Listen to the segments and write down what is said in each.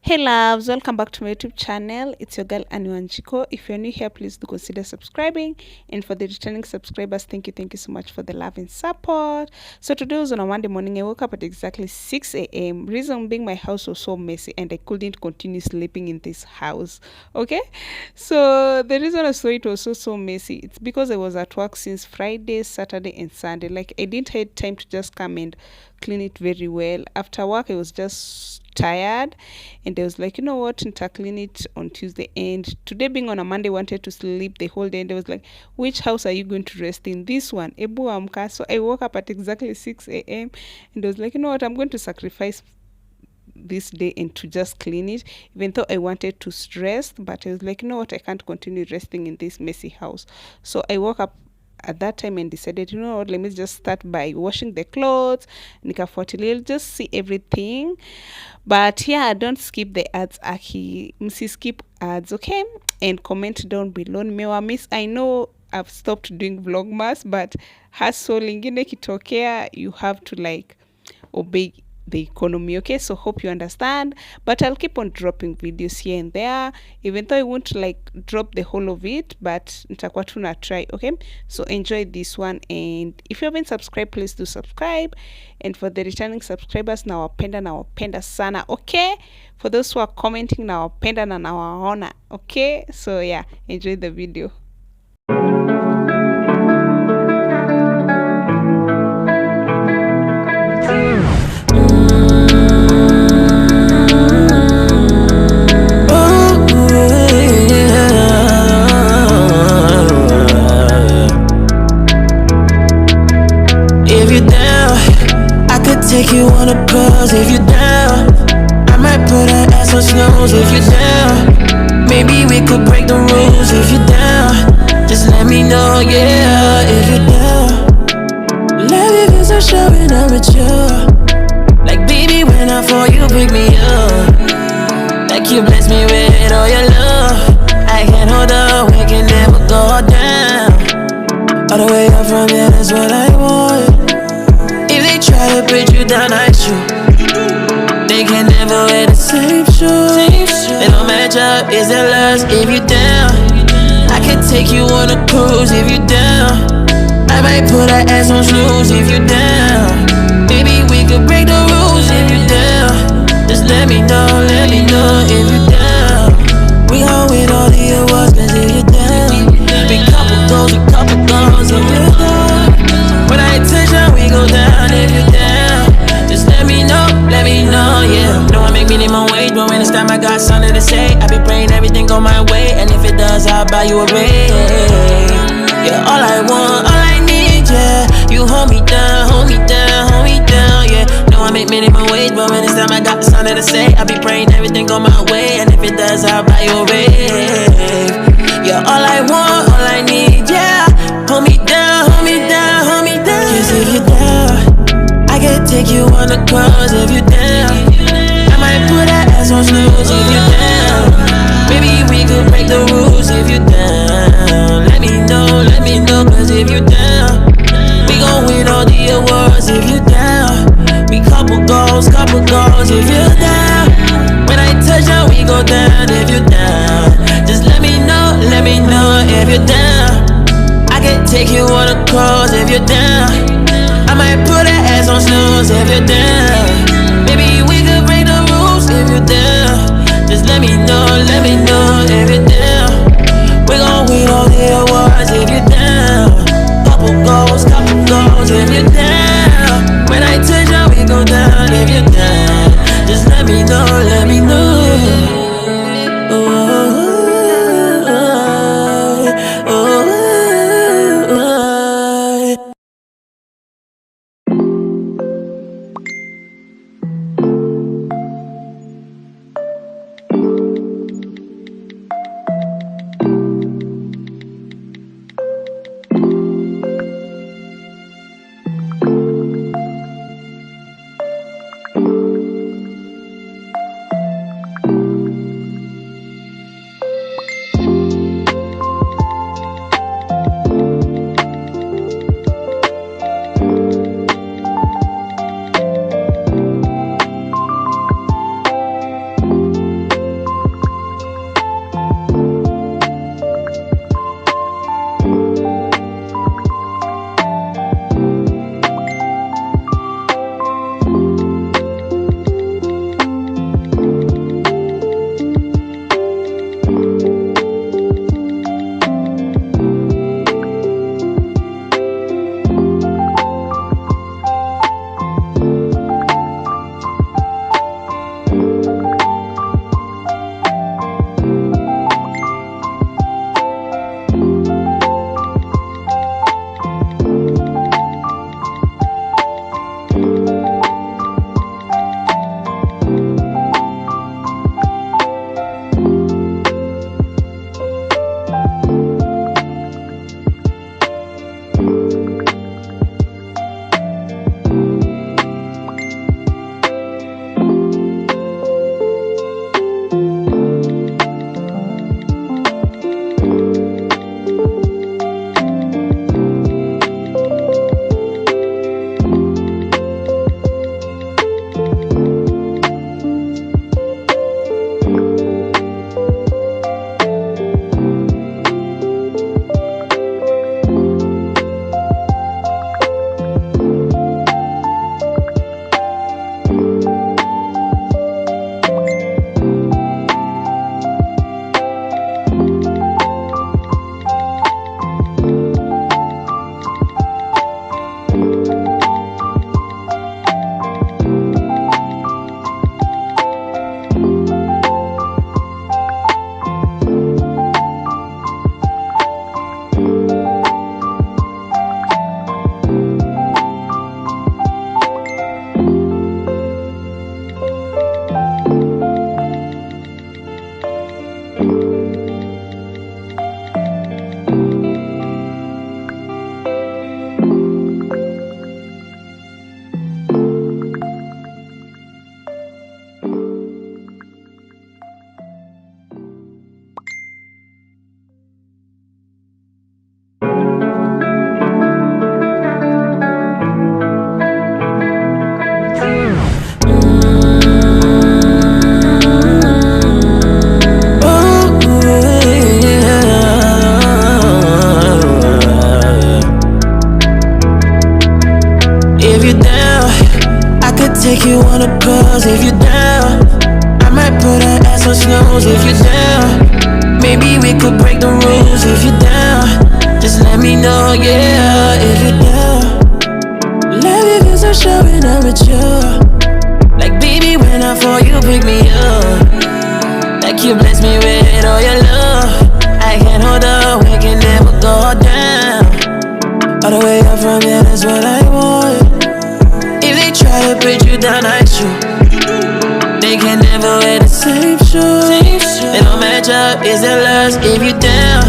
Hey loves, welcome back to my YouTube channel. It's your girl Wanjiku. If you're new here, please do consider subscribing. And for the returning subscribers, thank you so much for the love and support. So today was on a Monday morning. I woke up at exactly 6 a.m. Reason being my house was so messy and I couldn't continue sleeping in this house. Okay, so the reason I saw it was so messy, it's because I was at work since Friday, Saturday, and Sunday. Like I didn't have time to just come and clean it very well. After work, I was just tired and I was like, you know what, I'll clean it on Tuesday. And today being on a Monday, wanted to sleep the whole day, and I was like, which house are you going to rest in? This one, Ebu Amka. So I woke up at exactly 6 a.m. and I was like, you know what, I'm going to sacrifice this day and to just clean it, even though I wanted to rest, but I was like, you know what, I can't continue resting in this messy house. So I woke up at that time and decided, you know what, let me just start by washing the clothes, nikafuatilia, just see everything. But yeah, don't skip the ads, aki msi skip ads, okay? And comment down below. Nimewa miss, I know I've stopped doing vlogmas, but hustle lingine kitokea, you have to like obey the economy, okay? So hope you understand, but I'll keep on dropping videos here and there, even though I won't like drop the whole of it, but nitakuwa tuna try, okay? So enjoy this one, and if you haven't subscribed, please do subscribe. And for the returning subscribers, nawapenda sana, okay? For those who are commenting, nawapenda na nawaona, okay? So yeah, enjoy the video. Take you on a cruise if you're down. I might put an ass on snooze if you're down. Maybe we could break the rules if you're down. Just let me know, yeah, if you're down. Love you cause I'm showing up with you. Like baby, when I fall, you pick me up. Like you bless me with all your love. I can't hold up, we can never go down. All the way up from here, that's what I want. Try to put you down, I shoot. They can never wear the same shoes. They don't match up, is it lust if you down? I can take you on a cruise if you down. I might put her ass on snooze if you down. Maybe we could break the rules if you down. Just let me know if you down. We gon' win all the awards cause if you down. Big couple goals if you down. When I touch down, we go down if you down. Just let me know, yeah. Know I make minimum wage, but when it's time I got something to say, I be praying everything go my way, and if it does, I'll buy you a ring. Yeah, all I want, all I need, yeah. You hold me down, yeah. Know I make minimum wage, but when it's time I got something to say, I be praying everything go my way, and if it does, I'll buy you a ring. Yeah, all I want, all I need, yeah. Hold me down, cause if you down, I can take you on the cruise if you down. I might put that ass on snooze if you down. Maybe we could break the rules if you down. Let me know, cause if you down, we gon' win all the awards if you down. We couple goals if you down. When I touch down, we go down if you down. Just let me know if you down. I can take you on a cruise if you're down. I might put her ass on snooze if you're down. Maybe we could break the rules if you're down. Just let me know if you're down. We gon' win all the awards if you're down. Couple goals if you're down. When I touch down, we go down if you're down. Just let me know. take you on a cruise if you're down. I might put an ass on snooze if you're down. Maybe we could break the rules if you're down. Just let me know, yeah, if you're down. Love you feels so showing up with you. Like baby, when I fall, you pick me up. Like you bless me with all your love. I can't hold up, we can never go down. All the way up from here, that's what I want. If they try to put you down, I shoot. They can never wear the same shoes. They don't match up, it's their loss if you down.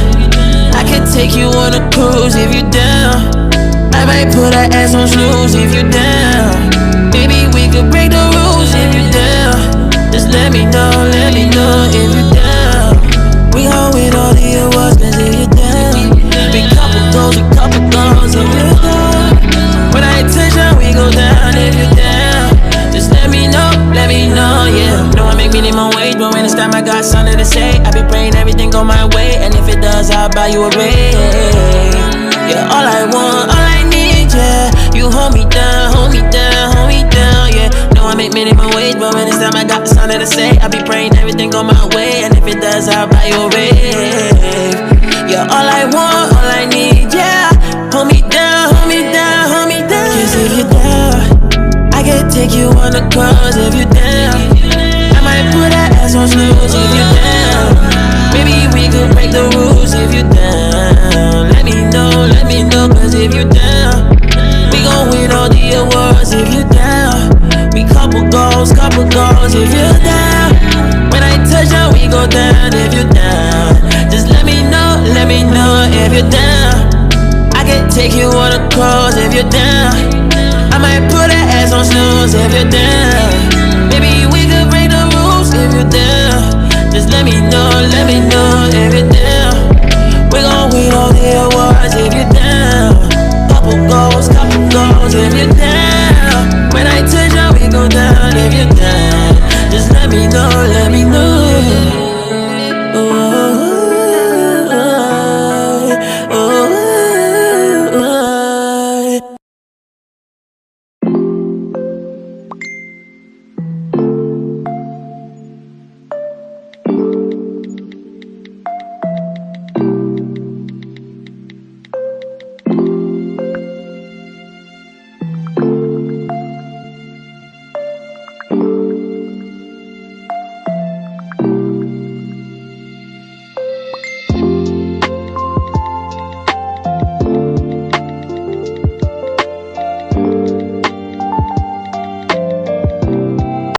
I can take you on a cruise if you down. I might put her ass on snooze if you down. Baby, we could break the rules if you down. Just let me know if you down. We gon' win all the awards, cause if you down. Big couple goals if you down. When I attention, we go down if you down. Just let me know, yeah. Know I make minimum wage, but when it's time I got something to say. I be praying everything go my way, and if it does, I'll buy you a ring. Yeah, all I want, all I need, yeah. You hold me down, yeah. Know I make minimum wage, but when it's time I got something to say. I be praying everything go my way, and if it does, I'll buy you a ring. Yeah, all I want, all I need, yeah. Hold me down. Cause if you're down, I can take you on the cruise if you're down. I might put that ass on snooze if you're down. Maybe we could break the rules if you're down. Let me know, cause if you're down, we gon' win all the awards if you're down. We couple goals if you're down. When I touch down, we go down if you're down. Just let me know if you're down. I can take you on a cruise if you're down. I might put that ass on snooze if you're down.